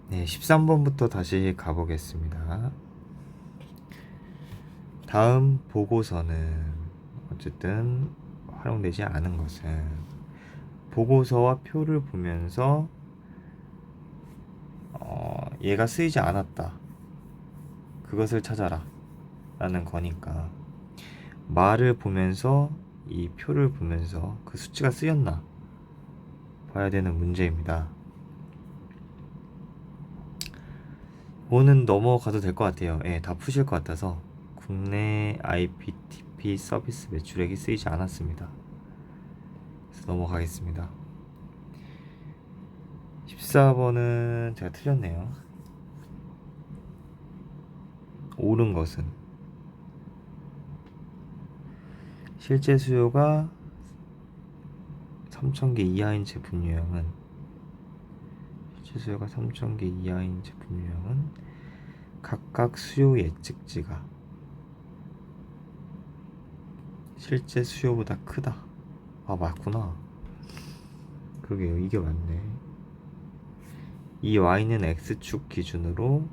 네, 13번부터 다시 가보겠습니다. 다음 보고서는 어쨌든 활용되지 않은 것은 보고서와 표를 보면서 얘가 쓰이지 않았다. 그것을 찾아라. 라는 거니까 말을 보면서 이 표를 보면서 그 수치가 쓰였나 봐야 되는 문제입니다. 이거는 넘어가도 될 것 같아요. 예, 다 푸실 것 같아서. 국내 IPTP 서비스 매출액이 쓰이지 않았습니다. 그래서 넘어가겠습니다. 14번은 제가 틀렸네요. 옳은 것은 실제 수요가 3,000개 이하인 제품 유형은 실제 수요가 3,000개 이하인 제품 유형은 각각 수요 예측치가 실제 수요보다 크다. 아, 맞구나. 그러게요. 이게 맞네. 이 Y는 X축 기준으로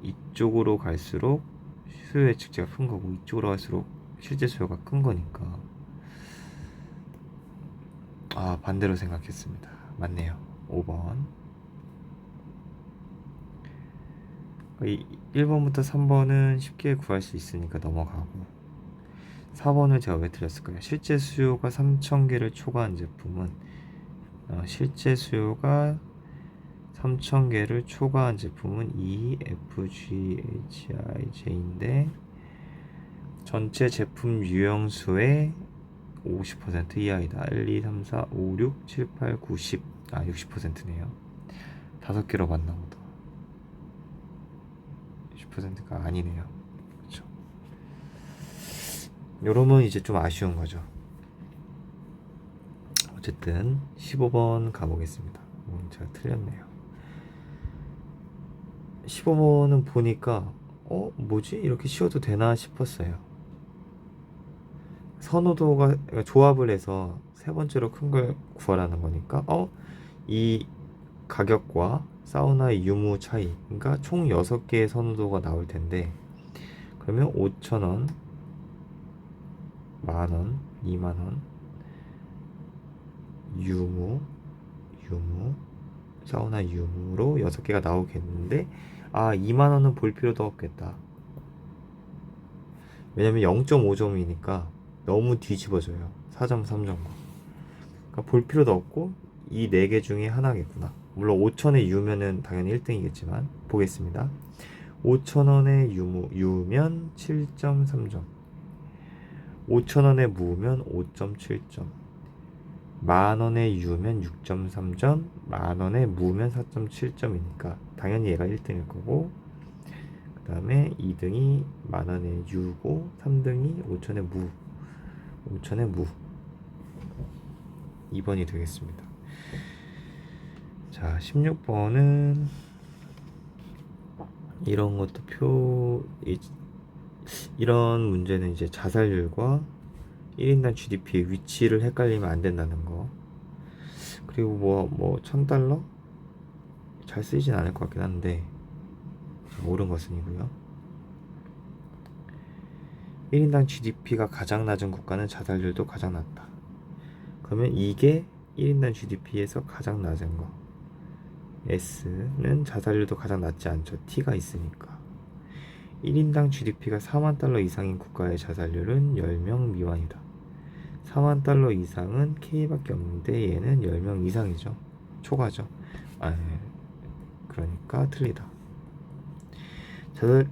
이쪽으로 갈수록 수요 예측치가 큰 거고 이쪽으로 갈수록 실제 수요가 큰 거니까 반대로 생각했습니다. 맞네요. 5번. 1번부터 3번은 쉽게 구할 수 있으니까 넘어가고 4번을 제가 왜 틀렸을까요? 실제 수요가 3,000개를 초과한 제품은 실제 수요가 3,000개를 초과한 제품은 EFGHIJ인데 전체 제품 유형수의 50% 이하이다. 1, 2, 3, 4, 5, 6, 7, 8, 9, 10. 60%네요. 5개로 봤나 보다. 60%가 아니네요. 그렇죠. 요러면 이제 좀 아쉬운 거죠. 어쨌든 15번 가보겠습니다. 제가 틀렸네요. 15번은 보니까 뭐지? 이렇게 쉬어도 되나 싶었어요. 선호도가 조합을 해서 세 번째로 큰 걸 구하라는 거니까 이 가격과 사우나의 유무 차이, 그러니까 총 6개의 선호도가 나올 텐데 그러면 5,000원, 만원, 2만원, 유무, 사우나 유무로 6개가 나오겠는데 2만원은 볼 필요도 없겠다. 왜냐면 0.5점이니까 너무 뒤집어져요. 4점, 3점과. 그러니까 볼 필요도 없고 이 4개 중에 하나겠구나. 물론 5천의 유면은 당연히 1등이겠지만 보겠습니다. 5,000원의 유면 7.3점, 5,000원의 무면 5.7점, 만원의 유면 6.3점, 만원의 무면 4.7점이니까 당연히 얘가 1등일 거고 그 다음에 2등이 만원의 유고 3등이 5천의 무 2번이 되겠습니다. 자, 16번은 이런 것도 이런 문제는 이제 자살률과 1인당 GDP의 위치를 헷갈리면 안 된다는 거. 그리고 뭐 1,000달러? 잘 쓰이진 않을 것 같긴 한데 옳은 것은이고요. 1인당 GDP가 가장 낮은 국가는 자살률도 가장 낮다. 그러면 이게 1인당 GDP에서 가장 낮은 거. S는 자살률도 가장 낮지 않죠. T가 있으니까. 1인당 GDP가 4만 달러 이상인 국가의 자살률은 10명 미만이다. 4만 달러 이상은 K밖에 없는데 얘는 10명 이상이죠. 초과죠. 그러니까 틀리다.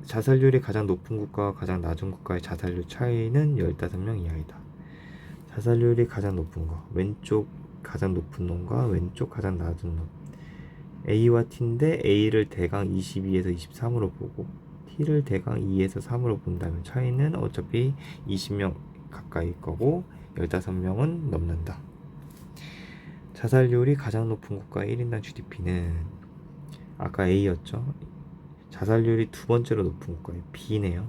자살률이 가장 높은 국가와 가장 낮은 국가의 자살률 차이는 15명 이하이다. 자살률이 가장 높은 거, 왼쪽 가장 높은 놈과 왼쪽 가장 낮은 놈. A와 T인데 A를 대강 22에서 23으로 보고 T를 대강 2에서 3으로 본다면 차이는 어차피 20명 가까이 거고 15명은 넘는다. 자살률이 가장 높은 국가의 1인당 GDP는 아까 A였죠. 자살률이 두 번째로 높은 국가의 B네요.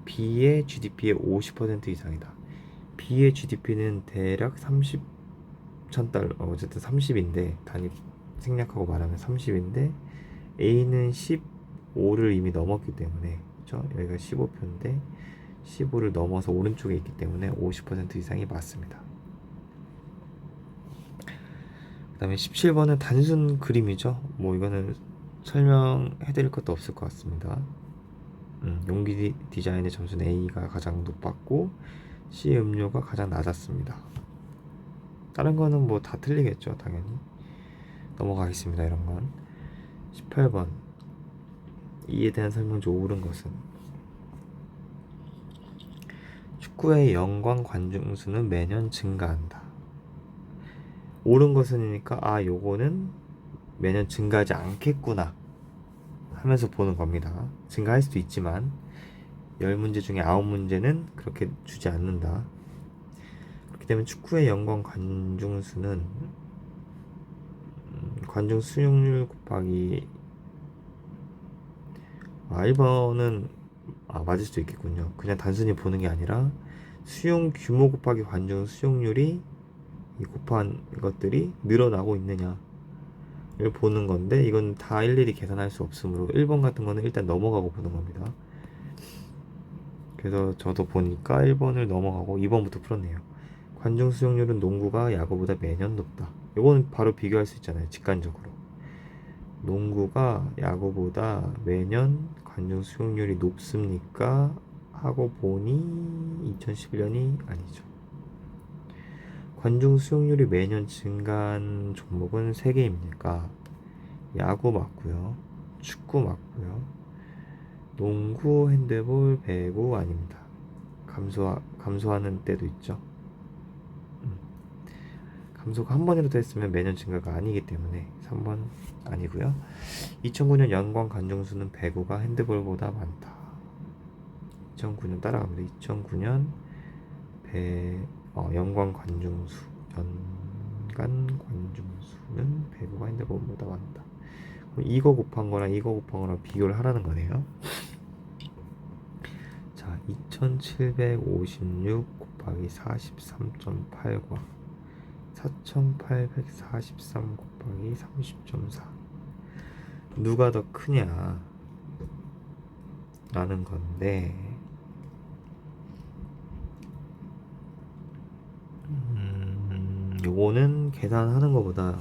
B의 GDP의 50% 이상이다. B의 GDP는 대략 30,000달러, 어쨌든 30인데 단위 생략하고 말하면 30인데 A는 15를 이미 넘었기 때문에, 그쵸? 여기가 15표인데 15를 넘어서 오른쪽에 있기 때문에 50% 이상이 맞습니다. 그 다음에 17번은 단순 그림이죠. 뭐 이거는 설명해 드릴 것도 없을 것 같습니다. 용기 디자인의 점수는 A가 가장 높았고 C 음료가 가장 낮았습니다. 다른 거는 뭐 다 틀리겠죠, 당연히. 넘어가겠습니다. 이런 건. 18번, 이에 대한 설명 중 옳은 것은 축구의 연관 관중수는 매년 증가한다. 옳은 것은이니까 요거는 매년 증가하지 않겠구나 하면서 보는 겁니다. 증가할 수도 있지만 10문제 중에 9문제는 그렇게 주지 않는다. 그렇기 때문에 축구의 연관 관중수는 관중 수용률 곱하기 1번은 맞을 수도 있겠군요. 그냥 단순히 보는 게 아니라 수용 규모 곱하기 관중 수용률이 이 곱한 것들이 늘어나고 있느냐를 보는 건데, 이건 다 일일이 계산할 수 없으므로 1번 같은 거는 일단 넘어가고 보는 겁니다. 그래서 저도 보니까 1번을 넘어가고 2번부터 풀었네요. 관중 수용률은 농구가 야구보다 매년 높다. 이거는 바로 비교할 수 있잖아요, 직관적으로. 농구가 야구보다 매년 관중 수용률이 높습니까? 하고 보니 2011년이 아니죠. 관중 수용률이 매년 증가한 종목은 3개입니까? 야구 맞고요. 축구 맞고요. 농구, 핸드볼, 배구 아닙니다. 감소하는 때도 있죠. 감소가 한 번이라도 했으면 매년 증가가 아니기 때문에 3번 아니고요. 2009년 연관 관중수는 배구가 핸드볼보다 많다. 2009년 따라갑니다. 2009년 연관 관중수, 연간 관중수는 배구가 핸드볼보다 많다. 그럼 이거 곱한 거랑 이거 곱한 거랑 비교를 하라는 거네요. 자, 2756 곱하기 43.8과 4843 곱하기 30.4 누가 더 크냐 라는 건데, 요거는 계산하는 것보다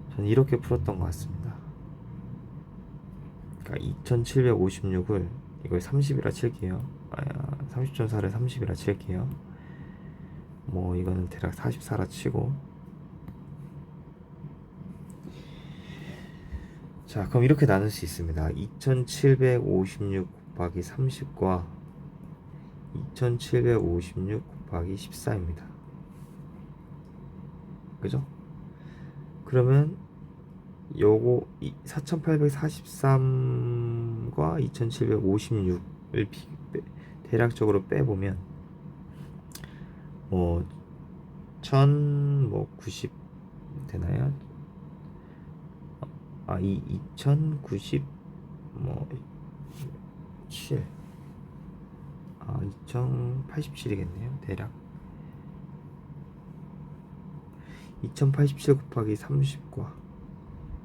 저는 이렇게 풀었던 것 같습니다. 그러니까 2756을 이걸 30이라 칠게요. 30.4를 30이라 칠게요. 뭐 이거는 대략 44라 치고, 자, 그럼 이렇게 나눌 수 있습니다. 2756 곱하기 30과 2756 곱하기 14입니다. 그죠? 그러면 요거 4843과 2756을 대략적으로 빼보면 뭐 1090 되나요? 2090 뭐 7 2087이겠네요. 대략 2087 곱하기 30과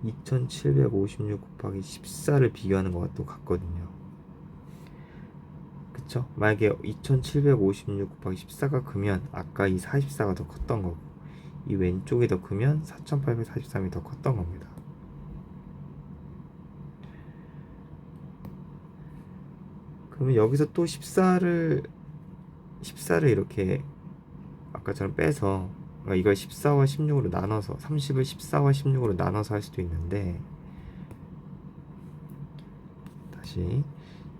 2756 곱하기 14를 비교하는 것과 같거든요. 그쵸? 만약에 2756 곱하기 14가 크면 아까 이 44가 더 컸던 거고, 이 왼쪽이 더 크면 4843이 더 컸던 겁니다. 그러면 여기서 또 14를 이렇게 아까처럼 빼서, 그러니까 이걸 14와 16으로 나눠서 30을 14와 16으로 나눠서 할 수도 있는데, 다시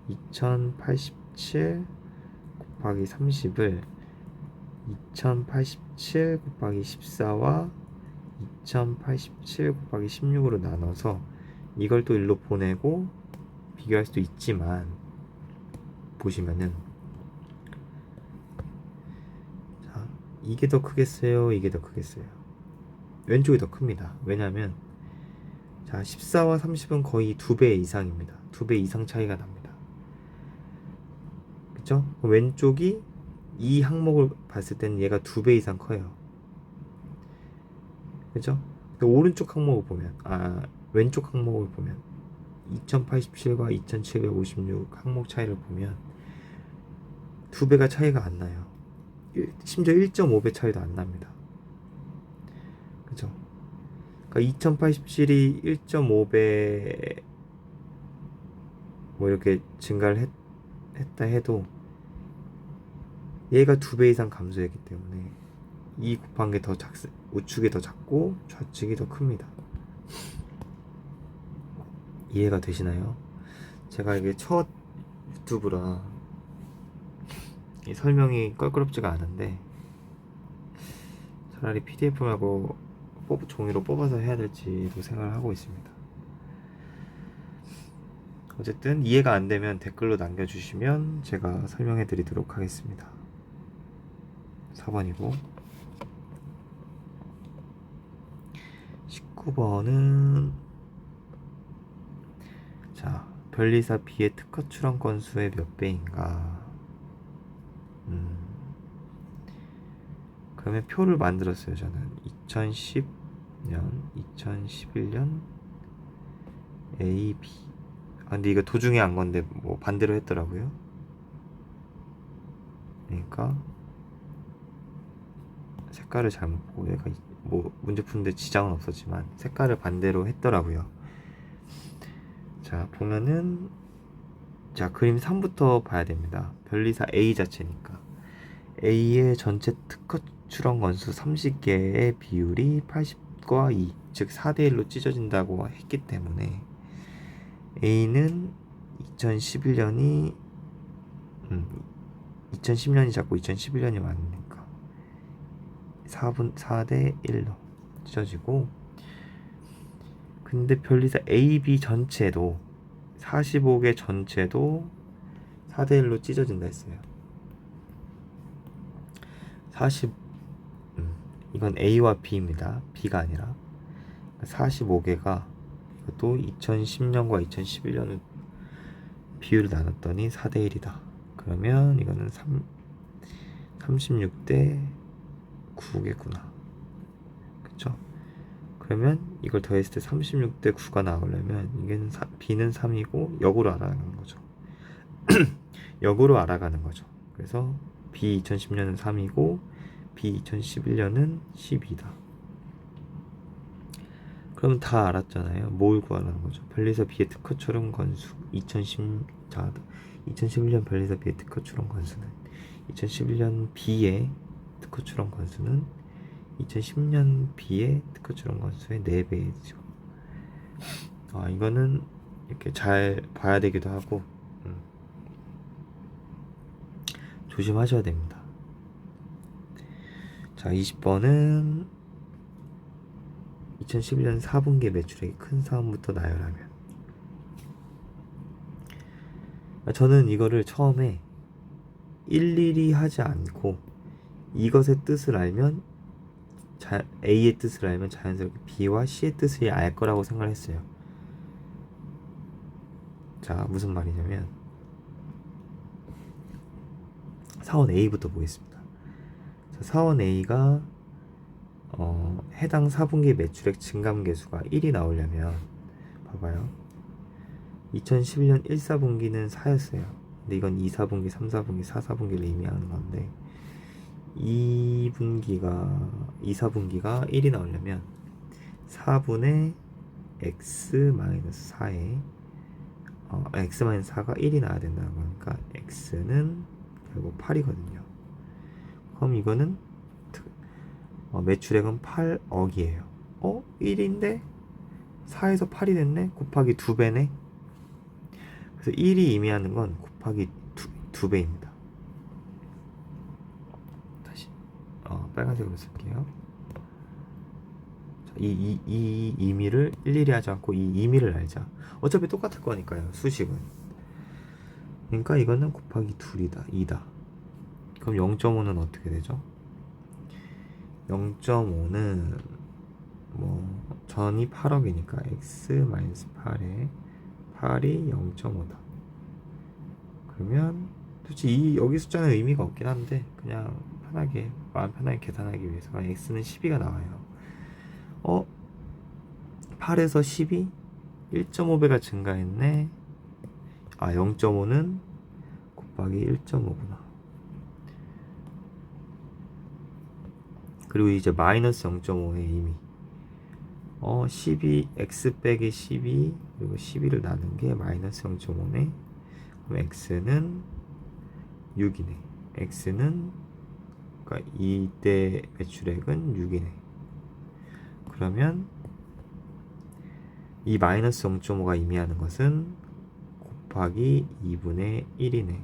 2087 곱하기 30을 2087 곱하기 14와 2087 곱하기 16으로 나눠서 이걸 또 일로 보내고 비교할 수도 있지만, 보시면은 자, 이게 더 크겠어요? 이게 더 크겠어요? 왼쪽이 더 큽니다. 왜냐하면 자, 14와 30은 거의 2배 이상입니다. 2배 이상 차이가 납니다. 그쵸? 왼쪽이 이 항목을 봤을 때는 얘가 2배 이상 커요. 그죠? 오른쪽 항목을 보면, 왼쪽 항목을 보면 2087과 2756 항목 차이를 보면 2배가 차이가 안 나요. 심지어 1.5배 차이도 안 납니다. 그죠? 그러니까 2087이 1.5배 뭐 이렇게 증가를 했다 해도 얘가 2배 이상 감소했기 때문에 이 곱한 게 더 우측이 더 작고 좌측이 더 큽니다. 이해가 되시나요? 제가 이게 첫 유튜브라 이 설명이 껄끄럽지가 않은데 차라리 PDF 말고 종이로 뽑아서 해야 될지도 생각을 하고 있습니다. 어쨌든 이해가 안 되면 댓글로 남겨주시면 제가 설명해 드리도록 하겠습니다. 4번이고 19번은 자, 변리사 B의 특허 출원 건수의 몇 배인가? 그러면 표를 만들었어요. 저는 2010년, 2011년 A, B. 근데 이거 도중에 한 건데 뭐 반대로 했더라고요. 그러니까 색깔을 잘못 보고 얘가 뭐 문제 푸는데 지장은 없었지만 색깔을 반대로 했더라고요. 자, 보면은 자, 그림 3부터 봐야 됩니다. 변리사 A 자체니까 A의 전체 특허 출원 건수 30개의 비율이 80과 2, 즉 4대 1로 찢어진다고 했기 때문에 A는 2011년이 2010년이 작고 2011년이 많으니까 4대 1로 찢어지고, 근데 변리사 A, B 전체도 45개 전체도 4대 1로 찢어진다 했어요. 이건 A와 B입니다. B가 아니라 45개가 이것도 2010년과 2011년은 비율을 나눴더니 4대 1이다. 그러면 이거는 36대 9겠구나. 그쵸? 그러면 이걸 더했을 때 36대 9가 나오려면 이게는 B는 3이고 역으로 알아가는 거죠. 역으로 알아가는 거죠. 그래서 B 2010년은 3이고 B 2011년은 12다. 그럼 다 알았잖아요. 뭘 구하라는 거죠? 변리사 B의 특허 출원 건수 2011년 변리사 B의 특허 출원 건수는 2011년 B의 특허 출원 건수는 2010년 B의 특허 출원 건수의 4배죠. 이거는 이렇게 잘 봐야 되기도 하고 조심하셔야 됩니다. 자, 20번은 2011년 4분기 매출액이 큰 사업부터 나열하면, 저는 이거를 처음에 일일이 하지 않고 이것의 뜻을 알면 A의 뜻을 알면 자연스럽게 B와 C의 뜻을 알 거라고 생각을 했어요. 자, 무슨 말이냐면 사원 A부터 보겠습니다. 자, 사원 A가 해당 4분기 매출액 증감 계수가 1이 나오려면 봐봐요. 2011년 1, 4분기는 4였어요. 근데 이건 2, 4분기, 3, 4분기, 4, 4분기를 의미하는 건데 2, 4분기가 1이 나오려면 4분의 x-4에 x-4가 1이 나와야 된다는 거니까 x는 결국 8이거든요. 그럼 이거는 매출액은 8억이에요. 1인데 4에서 8이 됐네? 곱하기 2배네? 그래서 1이 의미하는 건 곱하기 2배입니다. 다시 빨간색으로 쓸게요. 자, 이 의미를 일일이 하지 않고 이 의미를 알자. 어차피 똑같을 거니까요, 수식은. 그러니까 이거는 곱하기 2다. 그럼 0.5는 어떻게 되죠? 0.5는 전이 8억이니까 x-8에 8이 0.5다. 그러면 솔직히 여기 숫자는 의미가 없긴 한데 그냥 편하게 마음 편하게 계산하기 위해서 x는 12가 나와요. 8에서 12 1.5배가 증가했네. 0.5는 곱하기 1.5구나. 그리고 이제 마이너스 0.5의 의미. x 빼기 12 그리고 12를 나눈 게 마이너스 0.5네. 그럼 x는 6이네. x는 그러니까 이때 매출액은 6이네. 그러면 이 마이너스 0.5가 의미하는 것은 곱하기 2분의 1이네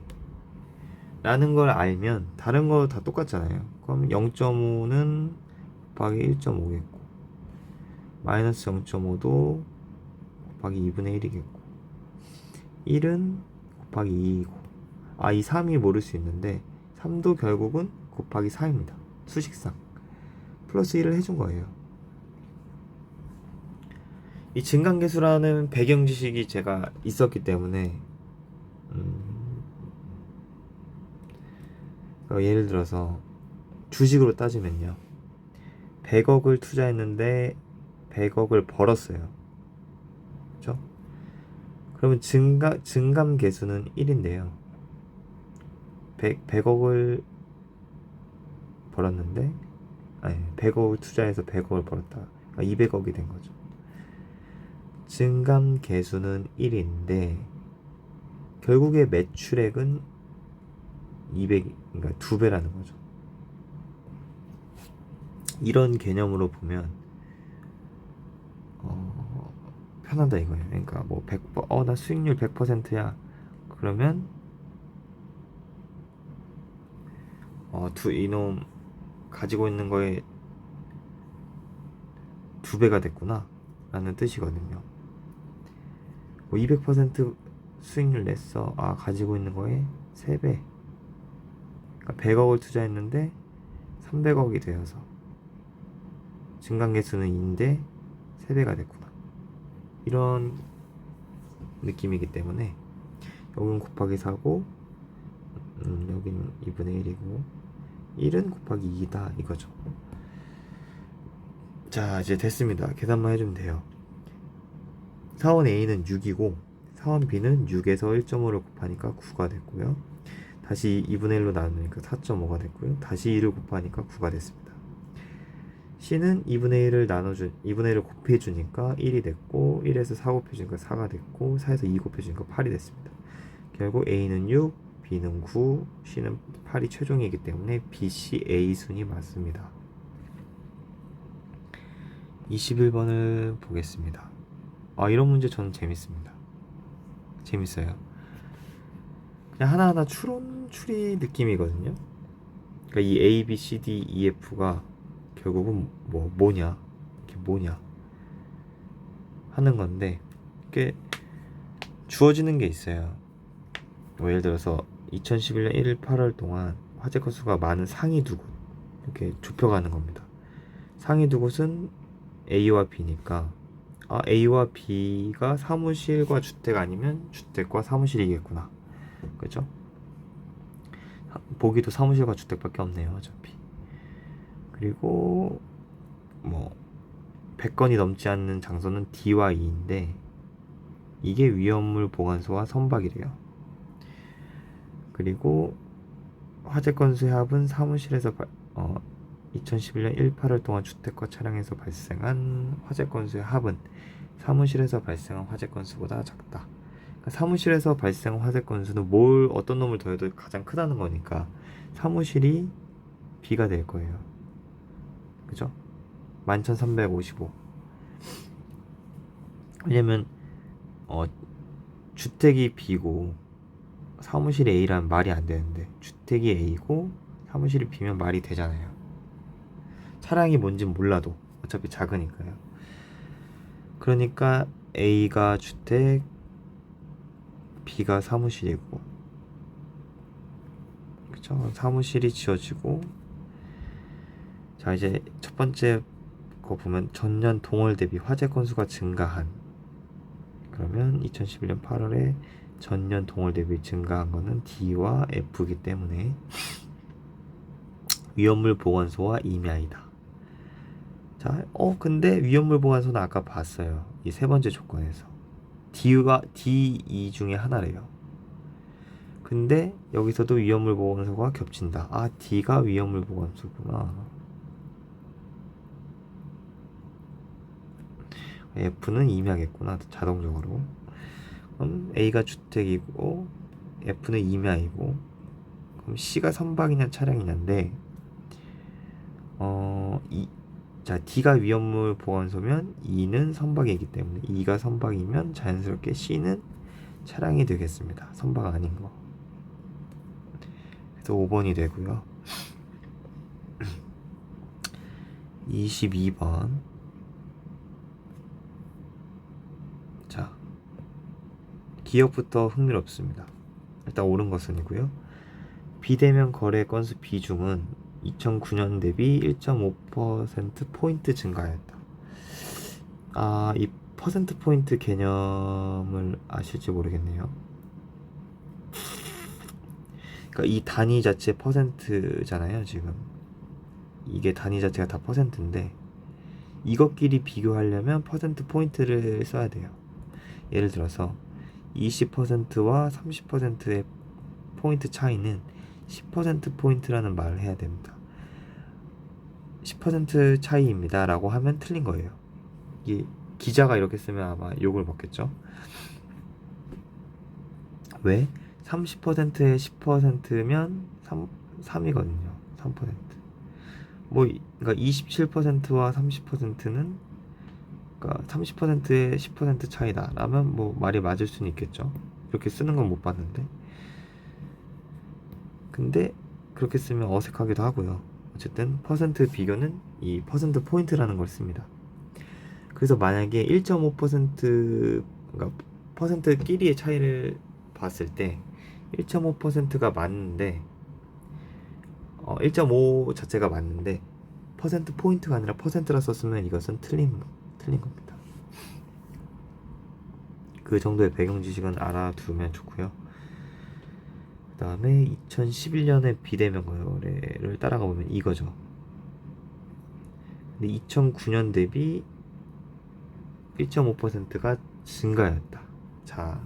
라는 걸 알면 다른 거 다 똑같잖아요. 그럼 0.5는 곱하기 1.5겠고 마이너스 0.5도 곱하기 2분의 1이겠고 1은 곱하기 2이고 이 3이 모를 수 있는데 3도 결국은 곱하기 4입니다. 수식상 플러스 1을 해준 거예요. 이 증강계수라는 배경 지식이 제가 있었기 때문에 예를 들어서 주식으로 따지면요 100억을 투자했는데 100억을 벌었어요. 그렇죠? 그러면 증감계수는 1인데요 100억을 벌었는데 100억을 투자해서 100억을 벌었다. 그러니까 200억이 된 거죠. 증감계수는 1인데 결국에 매출액은 200, 그러니까 2배라는 거죠. 이런 개념으로 보면 편하다 이거예요. 그러니까 뭐 100%, 나 수익률 100%야. 그러면 이놈 가지고 있는 거에 2배가 됐구나 라는 뜻이거든요. 뭐 200% 수익률 냈어. 가지고 있는 거에 3배. 그러니까 100억을 투자했는데 300억이 되어서 증강계수는 2인데 3배가 됐구나. 이런 느낌이기 때문에 여기는 곱하기 4고 여기는 2분의 1이고 1은 곱하기 2다 이거죠. 자 이제 됐습니다. 계산만 해주면 돼요. 사원 A는 6이고 사원 B는 6에서 1.5를 곱하니까 9가 됐고요. 다시 2분의 1로 나누니까 4.5가 됐고요. 다시 2를 곱하니까 9가 됐습니다. C는 2분의 1을 곱해주니까 1이 됐고 1에서 4 곱해주니까 4가 됐고 4에서 2 곱해주니까 8이 됐습니다. 결국 A는 6, B는 9, C는 8이 최종이기 때문에 B, C, A 순이 맞습니다. 21번을 보겠습니다. 이런 문제 저는 재밌습니다. 재밌어요. 그냥 하나하나 추리 느낌이거든요. 그러니까 이 A, B, C, D, E, F가 결국은 뭐냐 이게 뭐냐 하는 건데 이게 주어지는 게 있어요. 예를 들어서 2011년 1일 8월 동안 화재 건수가 많은 상위 두 곳 이렇게 좁혀가는 겁니다. 상위 두 곳은 A와 B니까 A와 B가 사무실과 주택 아니면 주택과 사무실이겠구나. 그죠? 보기도 사무실과 주택밖에 없네요. 어차피. 그리고 100건이 넘지 않는 장소는 D와 E인데 이게 위험물 보관소와 선박이래요. 그리고 화재 건수의 합은 사무실에서 2011년 1, 8월 동안 주택과 차량에서 발생한 화재 건수의 합은 사무실에서 발생한 화재 건수보다 작다. 그러니까 사무실에서 발생한 화재 건수는 어떤 놈을 더해도 가장 크다는 거니까 사무실이 B가 될 거예요. 그죠? 11,355. 왜냐면 주택이 B고 사무실이 A라면 말이 안 되는데 주택이 A고 사무실이 B면 말이 되잖아요. 차량이 뭔진 몰라도 어차피 작으니까요. 그러니까 A가 주택, B가 사무실이고, 그쵸? 사무실이 지어지고, 자 이제 첫 번째 거 보면 전년 동월 대비 화재 건수가 증가한. 그러면 2011년 8월에 전년 동월 대비 증가한 거는 D와 F이기 때문에 위험물 보관소와 임야이다. 자, 근데 위험물 보관소는 아까 봤어요. 이 세 번째 조건에서 D와 D2 중에 하나래요. 근데 여기서도 위험물 보관소가 겹친다. 아, D가 위험물 보관소구나. F는 임야겠구나, 자동적으로. 그럼 A가 주택이고 F는 임야이고, 그럼 C가 선박이냐 차량이냐인데, 자, D가 위험물 보관소면 E는 선박이기 때문에 E가 선박이면 자연스럽게 C는 차량이 되겠습니다. 선박 아닌 거. 그래서 5번이 되고요. 22번. 자, 기억부터 흥미롭습니다. 일단 옳은 것은이고요. 비대면 거래 건수 비중은 2009년 대비 1.5%포인트 증가하였다. 아, 이 퍼센트 포인트 개념을 아실지 모르겠네요. 그러니까 이 단위 자체 퍼센트잖아요, 지금. 이게 단위 자체가 다 퍼센트인데, 이것끼리 비교하려면 퍼센트 포인트를 써야 돼요. 예를 들어서 20%와 30%의 포인트 차이는 10% 포인트라는 말을 해야 됩니다. 10% 차이입니다 라고 하면 틀린 거예요. 이 기자가 이렇게 쓰면 아마 욕을 먹겠죠. 왜? 30%에 10%면 3이거든요. 3%. 그러니까 27%와 30%는 그러니까 30%에 10% 차이다 라면 말이 맞을 수는 있겠죠. 이렇게 쓰는 건 못 봤는데. 근데 그렇게 쓰면 어색하기도 하고요. 어쨌든 퍼센트 비교는 이 퍼센트 포인트라는 걸 씁니다. 그래서 만약에 1.5% 그러니까 퍼센트끼리의 차이를 봤을 때 1.5%가 맞는데 1.5 자체가 맞는데 퍼센트 포인트가 아니라 퍼센트라 썼으면 이것은 틀린 겁니다. 그 정도의 배경 지식은 알아두면 좋고요. 그 다음에 2011년에 비대면 거래를 따라가 보면 이거죠. 근데 2009년 대비 1.5%가 증가였다. 자,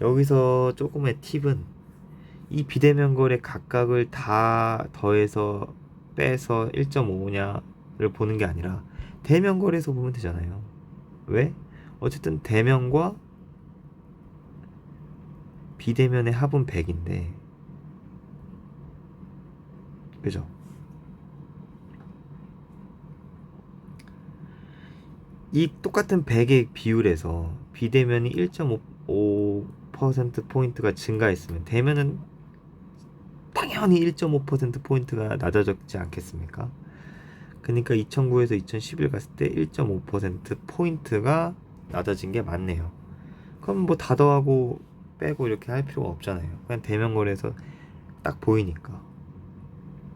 여기서 조금의 팁은 이 비대면 거래 각각을 다 더해서 빼서 1.5냐를 보는 게 아니라 대면 거래에서 보면 되잖아요. 왜? 어쨌든 대면과 비대면의 합은 100인데, 그죠? 이 똑같은 100의 비율에서 비대면이 1.5% 포인트가 증가했으면 대면은 당연히 1.5% 포인트가 낮아졌지 않겠습니까? 그러니까 2009에서 2011 갔을 때 1.5% 포인트가 낮아진 게 맞네요. 그럼 다 더하고 빼고 이렇게 할 필요가 없잖아요. 그냥 대면 거래에서 딱 보이니까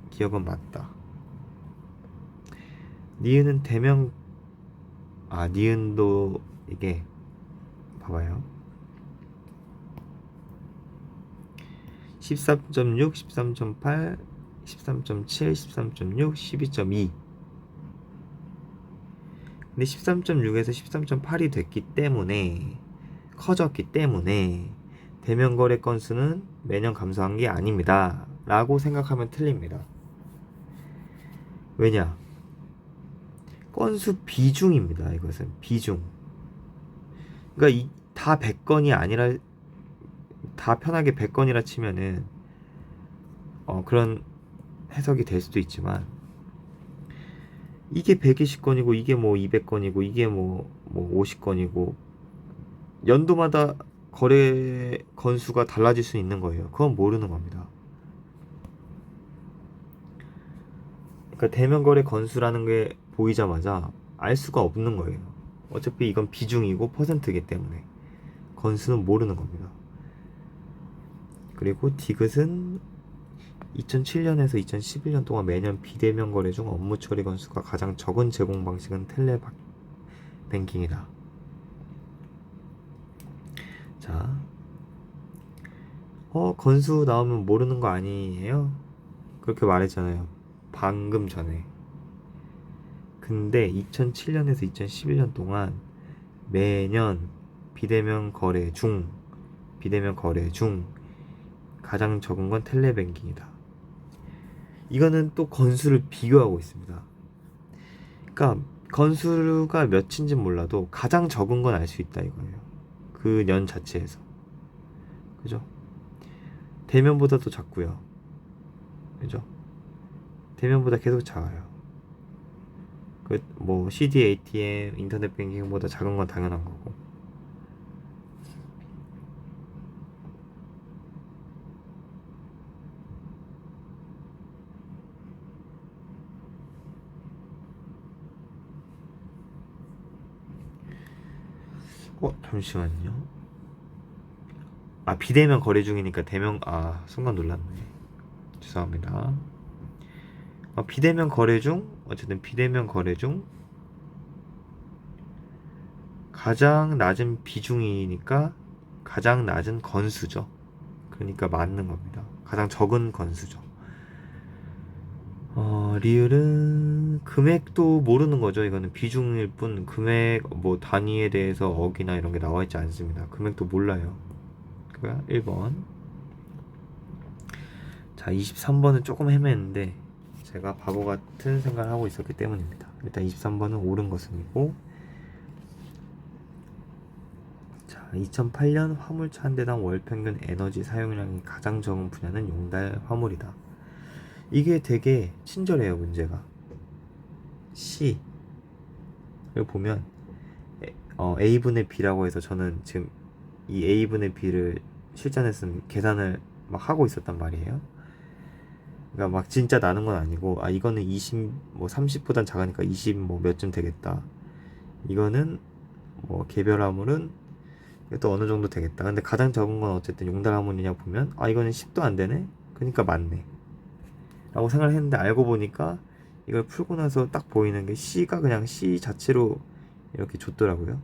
기억은 맞다. 니은은 니은도 이게 봐봐요. 13.6, 13.8, 13.7, 13.6, 12.2. 근데 13.6에서 13.8이 됐기 때문에 커졌기 때문에 대면 거래 건수는 매년 감소한 게 아닙니다 라고 생각하면 틀립니다. 왜냐? 건수 비중입니다. 이것은 비중. 그러니까 다 100건이 아니라 다 편하게 100건이라 치면은 그런 해석이 될 수도 있지만 이게 120건이고 이게 200건이고 이게 50건이고 연도마다 거래 건수가 달라질 수 있는 거예요. 그건 모르는 겁니다. 그러니까 대면 거래 건수라는 게 보이자마자 알 수가 없는 거예요. 어차피 이건 비중이고 퍼센트이기 때문에 건수는 모르는 겁니다. 그리고 디귿은 2007년에서 2011년 동안 매년 비대면 거래 중 업무 처리 건수가 가장 적은 제공 방식은 텔레뱅킹이다. 자, 건수 나오면 모르는 거 아니에요? 그렇게 말했잖아요. 방금 전에. 근데 2007년에서 2011년 동안 매년 비대면 거래 중, 비대면 거래 중 가장 적은 건 텔레뱅킹이다. 이거는 또 건수를 비교하고 있습니다. 그러니까 건수가 몇인지 몰라도 가장 적은 건 알 수 있다 이거예요. 그 년 자체에서. 그죠? 대면보다도 작고요. 그죠? 대면보다 계속 작아요. 뭐 CD, ATM, 인터넷 뱅킹보다 작은 건 당연한 거고. 잠시만요. 비대면 거래 중이니까 순간 놀랐네. 죄송합니다. 비대면 거래 중, 어쨌든 비대면 거래 중 가장 낮은 비중이니까 가장 낮은 건수죠. 그러니까 맞는 겁니다. 가장 적은 건수죠. 리을은 금액도 모르는 거죠. 이거는 비중일 뿐 금액 뭐 단위에 대해서 어기나 이런 게 나와 있지 않습니다. 금액도 몰라요. 그거야 1번. 자, 23번은 조금 헤맸는데 제가 바보 같은 생각을 하고 있었기 때문입니다. 일단 23번은 옳은 것은이고, 자, 2008년 화물차 한 대당 월 평균 에너지 사용량이 가장 적은 분야는 용달 화물이다. 이게 되게 친절해요. 문제가 C를 보면 A분의 B라고 해서 저는 지금 이 A분의 B를 실전에서는 계산을 막 하고 있었단 말이에요. 그러니까 막 진짜 나는 건 아니고, 이거는 20, 뭐 30보단 작으니까 20 뭐 몇쯤 되겠다. 이거는 뭐 개별 화물은 또 어느 정도 되겠다. 근데 가장 적은 건 어쨌든 용달 화물이냐 보면, 이거는 10도 안 되네? 그러니까 맞네. 라고 생각을 했는데, 알고 보니까 이걸 풀고 나서 딱 보이는 게 C가 그냥 C 자체로 이렇게 줬더라고요.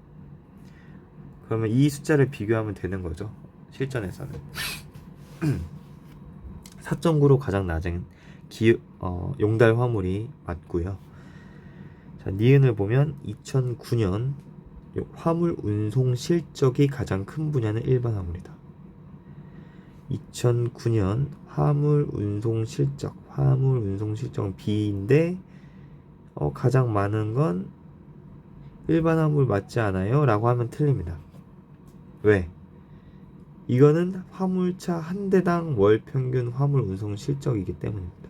그러면 이 숫자를 비교하면 되는 거죠. 실전에서는. 4.9로 가장 낮은 용달 화물이 맞고요. 자, 니은을 보면 2009년 화물 운송 실적이 가장 큰 분야는 일반 화물이다. 2009년 화물 운송 실적은 B인데 가장 많은 건 일반 화물 맞지 않아요? 라고 하면 틀립니다. 왜? 이거는 화물차 한 대당 월 평균 화물 운송 실적이기 때문입니다.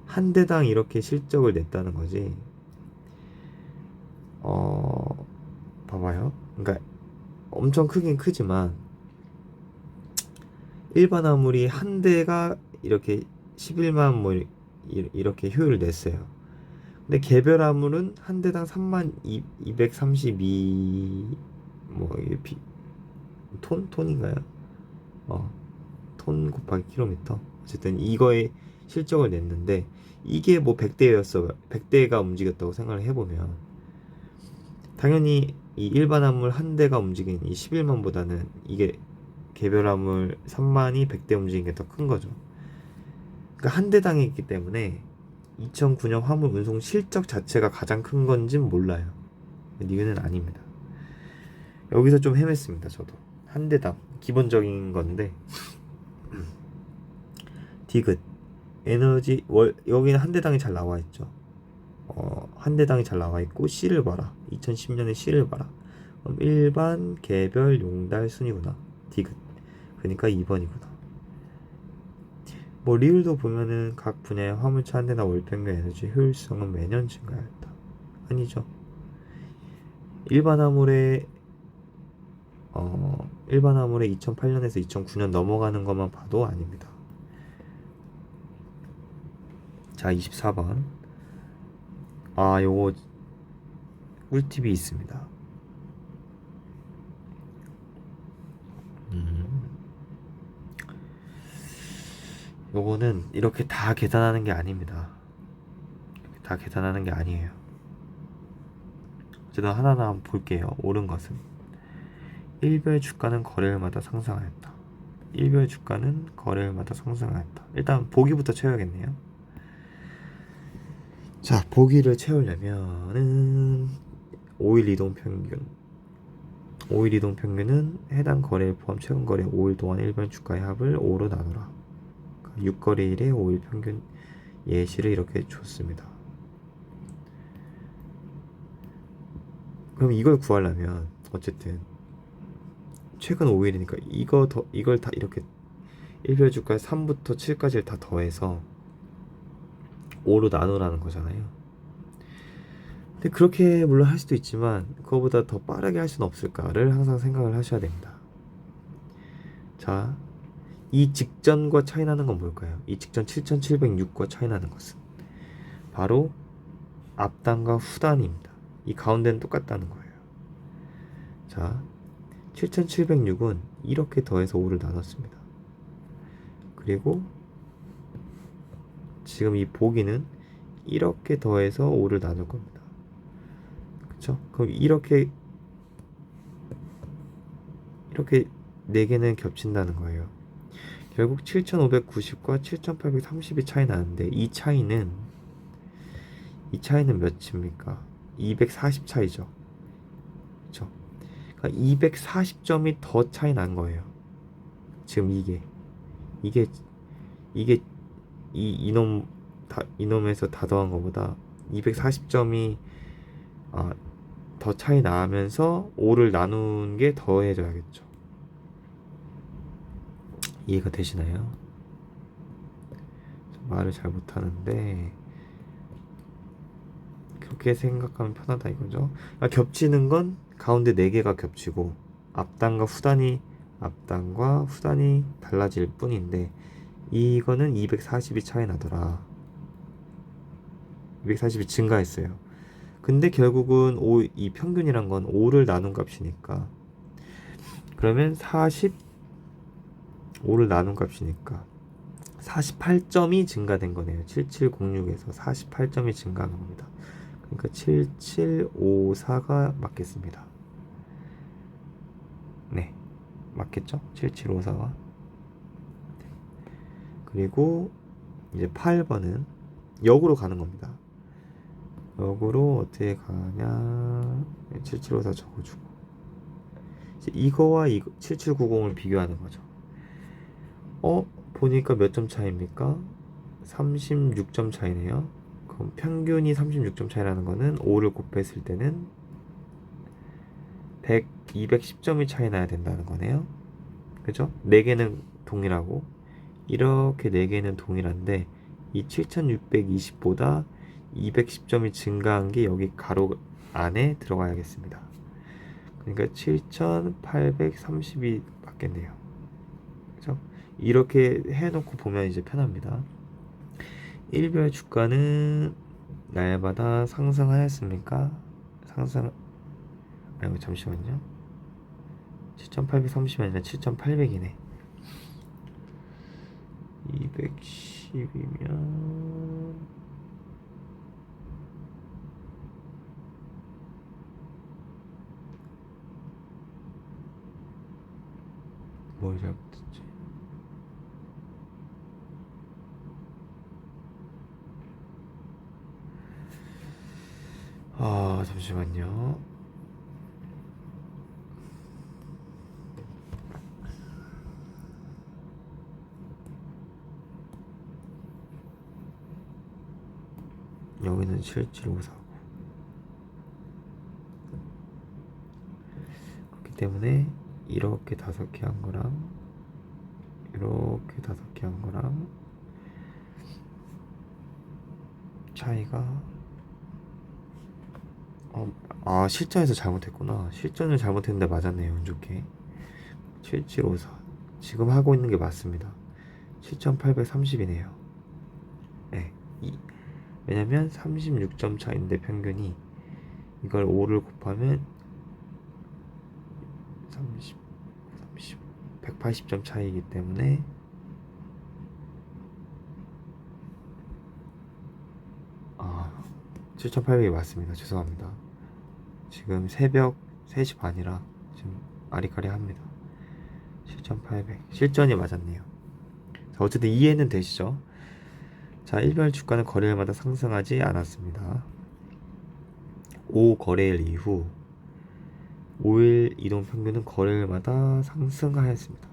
한 대당 이렇게 실적을 냈다는 거지. 봐봐요. 그러니까 엄청 크긴 크지만 일반 화물이 한 대가 이렇게 11만 뭐 이렇게 효율을 냈어요. 근데 개별 화물은 한 대당 3만 232 뭐 이게 톤인가요? 톤 곱하기 킬로미터. 어쨌든 이거에 실적을 냈는데 이게 뭐 100대가 움직였다고 생각을 해보면 당연히 이 일반 화물 한 대가 움직인 이 11만보다는 이게 개별 화물 3만이 100대 움직인 게 더 큰 거죠. 그러니까 한 대당이 있기 때문에 2009년 화물 운송 실적 자체가 가장 큰 건진 몰라요. 이유는 아닙니다. 여기서 좀 헤맸습니다. 저도 한 대당 기본적인 건데 디귿 에너지 여기는 한 대당이 잘 나와 있죠. 한 대당이 잘 나와 있고 C를 봐라. 2010년에 C를 봐라. 그럼 일반, 개별, 용달 순이구나. 디귿. 그러니까 2번이구나. 뭐 리을도 보면은 각 분야의 화물차 한 대당 월평균 에너지 효율성은 매년 증가하였다. 아니죠. 일반 화물의 2008년에서 2009년 넘어가는 것만 봐도 아닙니다. 자, 24번. 요거 꿀팁이 있습니다. 요거는 이렇게 다 계산하는 게 아닙니다. 다 계산하는 게 아니에요. 어쨌든 하나하나 한번 볼게요. 옳은 것은 일별 주가는 거래일마다 상승하였다. 일별 주가는 거래일마다 상승하였다. 일단 보기부터 채워야겠네요. 자, 보기를 채우려면은 5일 이동 평균. 5일 이동 평균은 해당 거래일 포함 최근 거래 5일 동안 일별 주가의 합을 5로 나누라. 6거래일의 5일 평균 예시를 이렇게 줬습니다. 그럼 이걸 구하려면 어쨌든 최근 5일이니까 이걸 다 이렇게 일별 주가 3부터 7까지를 다 더해서 5로 나누라는 거잖아요. 근데 그렇게 물론 할 수도 있지만 그거보다 더 빠르게 할 수는 없을까를 항상 생각을 하셔야 됩니다. 자, 이 직전과 차이 나는 건 뭘까요? 이 직전 7706과 차이 나는 것은 바로 앞단과 후단입니다. 이 가운데는 똑같다는 거예요. 자, 7706은 이렇게 더해서 5를 나눴습니다. 그리고 지금 이 보기는 이렇게 더해서 5를 나눌 겁니다. 그쵸? 그럼 이렇게 4개는 겹친다는 거예요. 결국 7590과 7830이 차이 나는데 이 차이는 몇입니까? 240 차이죠. 그쵸? 그러니까 240점이 더 차이 난 거예요. 지금 이게 이놈에서 다 더한 것보다 240점이 더 차이 나면서 5를 나눈 게 더해져야겠죠. 이해가 되시나요? 말을 잘 못하는데 그렇게 생각하면 편하다 이거죠. 겹치는 건 가운데 4개가 겹치고 앞단과 후단이 달라질 뿐인데 이거는 240이 차이 나더라. 240이 증가했어요. 근데 결국은 이 평균이란 건 5를 나눈 값이니까 그러면 5를 나눈 값이니까 48점이 증가된 거네요. 7706에서 48점이 증가한 겁니다. 그러니까 7754가 맞겠습니다. 네, 맞겠죠? 7754가. 그리고 이제 8번은 역으로 가는 겁니다. 역으로 어떻게 가냐? 7754 적어주고 이거와 7790을 비교하는 거죠. 보니까 몇 점 차이입니까? 36점 차이네요. 그럼 평균이 36점 차이라는 거는 5를 곱했을 때는 210점이 차이 나야 된다는 거네요. 그죠? 4개는 동일하고 이렇게 4개는 동일한데 이 7620보다 210점이 증가한 게 여기 가로 안에 들어가야겠습니다. 그러니까 7830이 맞겠네요. 그죠? 이렇게 해놓고 보면 이제 편합니다. 일별 주가는 날마다 상승하였습니까? 아이고 잠시만요. 7830이 아니라 7800이네. 210이면 뭘 잘못했지? 잠시만요. 여기는 7754고 그렇기 때문에 이렇게 5개 한 거랑 이렇게 5개 한 거랑 차이가 실전에서 잘못했구나. 실전을 잘못했는데 맞았네요. 운 좋게 7754 지금 하고 있는 게 맞습니다. 7830이네요. 네, 왜냐면 36점 차인데 평균이 이걸 5를 곱하면 180점 차이이기 때문에 7800이 맞습니다. 죄송합니다. 지금 새벽 3시 반이라 지금 아리까리합니다. 7,800 실전이 맞았네요. 자, 어쨌든 이해는 되시죠? 자, 일별 주가는 거래일마다 상승하지 않았습니다. 5거래일 이후 5일 이동 평균은 거래일마다 상승하였습니다.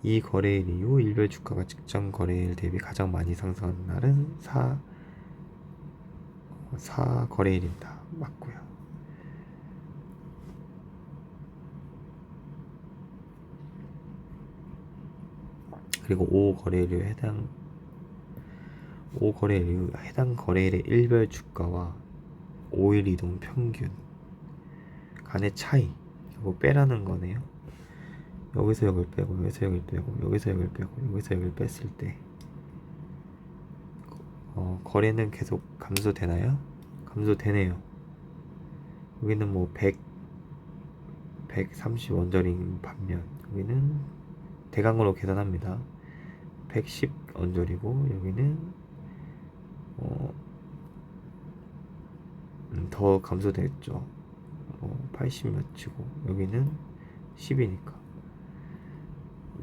이 거래일 이후 일별 주가가 직전 거래일 대비 가장 많이 상승한 날은 4 거래일입니다. 맞고요. 그리고 5거래일 이후 해당 거래일의 일별 주가와 5일 이동 평균 간의 차이, 뭐 빼라는 거네요. 여기서 여길 빼고 여기서 여길 빼고 여기서 여길 빼고 여기서 여길 뺐을 때 거래는 계속 감소되나요? 감소되네요. 여기는 뭐 130 원저리인 반면 여기는 대강으로 계산합니다. 110 원저리고 여기는 더 감소됐죠. 80 몇이고 여기는 10이니까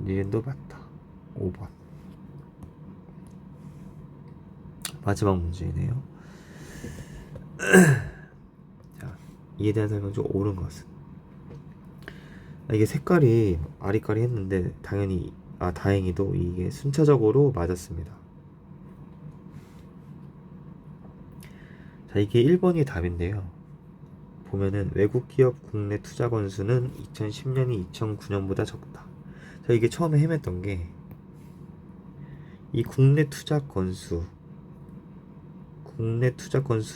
니은도 맞다. 5번 마지막 문제이네요. 자, 이에 대한 설명 중 옳은 것은, 이게 색깔이 아리까리 했는데 다행히도 이게 순차적으로 맞았습니다. 자, 이게 1번이 답인데요. 보면은 외국 기업 국내 투자 건수는 2010년이 2009년보다 적다. 자, 이게 처음에 헤맸던 게 이 국내 투자 건수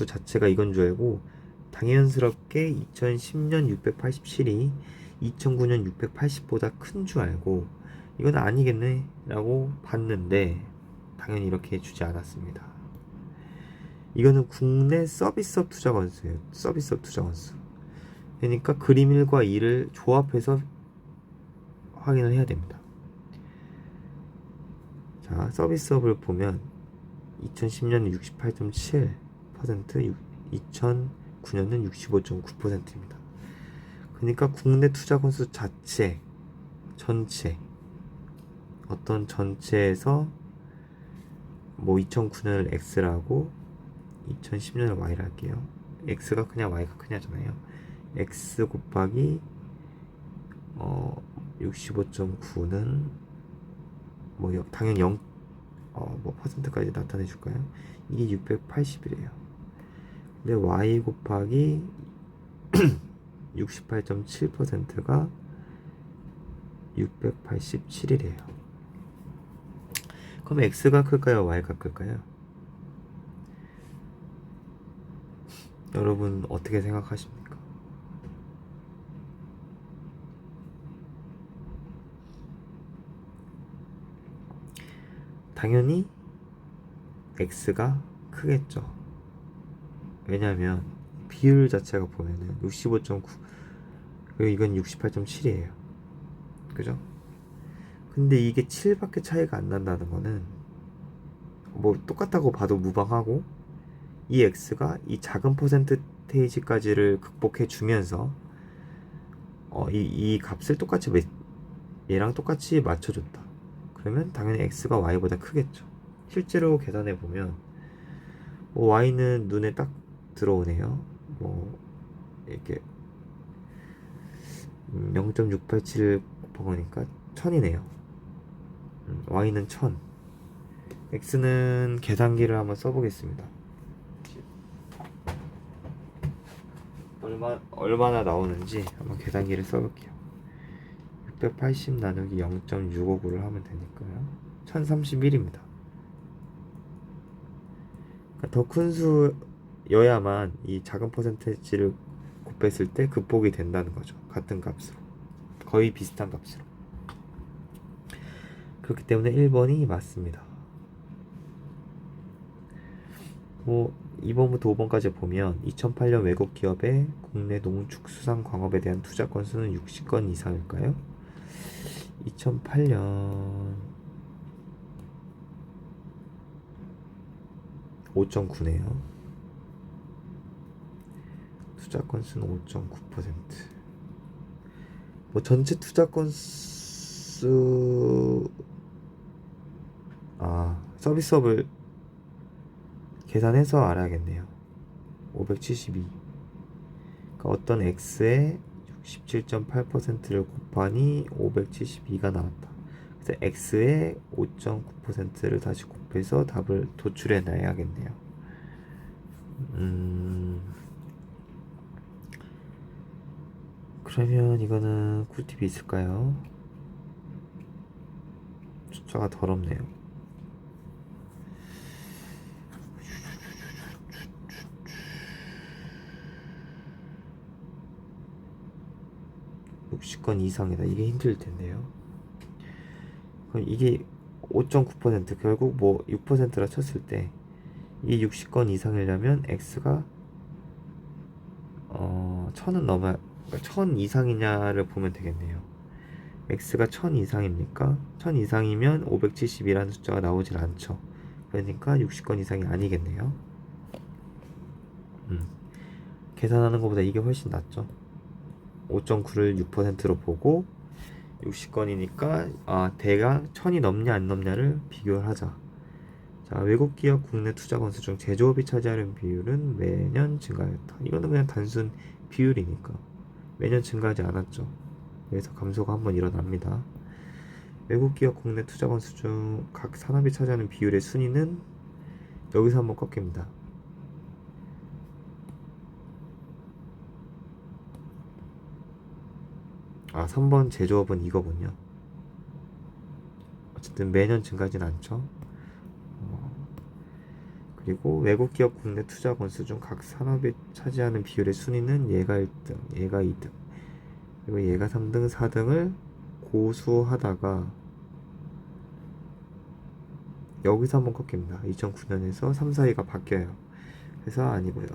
자체가 이건 줄 알고 당연스럽게 2010년 687이 2009년 680보다 큰 줄 알고 이건 아니겠네 라고 봤는데 당연히 이렇게 주지 않았습니다. 이거는 국내 서비스업 투자 건수예요. 서비스업 투자 건수. 그러니까 그림 1과 2를 조합해서 확인을 해야 됩니다. 자, 서비스업을 보면 2010년은 68.7%, 2009년은 65.9%입니다. 그러니까 국내 투자 건수 전체 어떤 전체에서 뭐 2009년을 X라고 2010년을 Y라 할게요. X가 크냐 Y가 크냐잖아요. X 곱하기 65.9는 뭐 당연히 뭐 퍼센트까지 나타내 줄까요? 이게 680이래요. 근데 Y 곱하기 68.7%가 687이래요. 그럼 X가 클까요? Y가 클까요? 여러분 어떻게 생각하십니까? 당연히 X가 크겠죠. 왜냐면 비율 자체가 보면은 65.9 그리고 이건 68.7이에요. 그죠? 근데 이게 7밖에 차이가 안 난다는 거는 뭐 똑같다고 봐도 무방하고 이 X가 이 작은 퍼센테이지까지를 극복해 주면서 이 값을 얘랑 똑같이 맞춰줬다. 그러면 당연히 X가 Y보다 크겠죠. 실제로 계산해 보면 뭐 Y는 눈에 딱 들어오네요. 뭐 이렇게 0.687을 곱하니까 1000이네요. Y는 1000. X는 계산기를 한번 써보겠습니다. 얼마나 나오는지 한번 계산기를 써볼게요. 680 나누기 0.659를 하면 되니까요. 1031입니다. 그러니까 더 큰 수여야만 이 작은 퍼센테이지를 곱했을 때 극복이 된다는 거죠. 같은 값으로. 거의 비슷한 값으로. 그렇기 때문에 1번이 맞습니다. 뭐 2번부터 5번까지 보면 2008년 외국 기업의 국내 농축수산광업에 대한 투자 건수는 60건 이상일까요? 2008년 5.9네요. 투자 건수는 5.9%. 뭐 전체 투자 건수 서비스업을 계산해서 알아야겠네요. 572. 그러니까 어떤 x에 67.8%를 곱하니 572가 나왔다. 그래서 x의 5.9%를 다시 곱해서 답을 도출해 놔야겠네요. 그러면 이거는 꿀팁이 있을까요? 숫자가 더럽네요. 60건 이상이다. 이게 힘들 텐데요. 그럼 이게 5.9% 결국 뭐 6%라 쳤을 때 이 60건 이상이려면 x가 1000은 넘어야, 그러니까 1000 이상이냐를 보면 되겠네요. x가 1000 이상입니까? 1000 이상이면 572라는 숫자가 나오질 않죠. 그러니까 60건 이상이 아니겠네요. 계산하는 것보다 이게 훨씬 낫죠. 5.9를 6%로 보고 60건이니까 대강 1000이 넘냐 안 넘냐를 비교를 하자. 자, 외국 기업 국내 투자 건수 중 제조업이 차지하는 비율은 매년 증가하였다. 이거는 그냥 단순 비율이니까 매년 증가하지 않았죠. 그래서 감소가 한번 일어납니다. 외국 기업 국내 투자 건수 중 각 산업이 차지하는 비율의 순위는 여기서 한번 꺾입니다. 아, 3번 제조업은 이거군요. 어쨌든 매년 증가하진 않죠. 그리고 외국 기업 국내 투자 건수 중 각 산업이 차지하는 비율의 순위는 얘가 1등, 얘가 2등, 그리고 얘가 3등, 4등을 고수하다가 여기서 한번 꺾입니다. 2009년에서 3, 4위가 바뀌어요. 그래서 아니고요.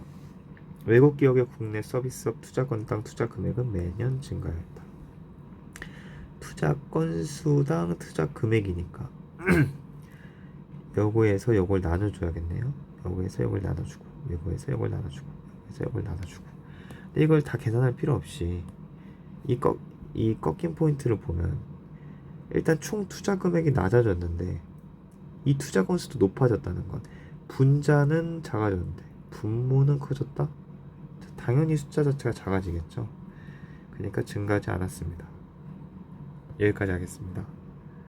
외국 기업의 국내 서비스업 투자 건당 투자 금액은 매년 증가했다. 투자 건수당 투자 금액이니까 요거에서 요걸 나눠줘야겠네요. 요거에서 요걸 나눠주고, 요거에서 요걸 나눠주고, 요거에서 요걸 나눠주고. 근데 이걸 다 계산할 필요 없이 이 꺾인 포인트를 보면 일단 총 투자 금액이 낮아졌는데 이 투자 건수도 높아졌다는 건 분자는 작아졌는데 분모는 커졌다? 당연히 숫자 자체가 작아지겠죠. 그러니까 증가하지 않았습니다. 여기까지 하겠습니다.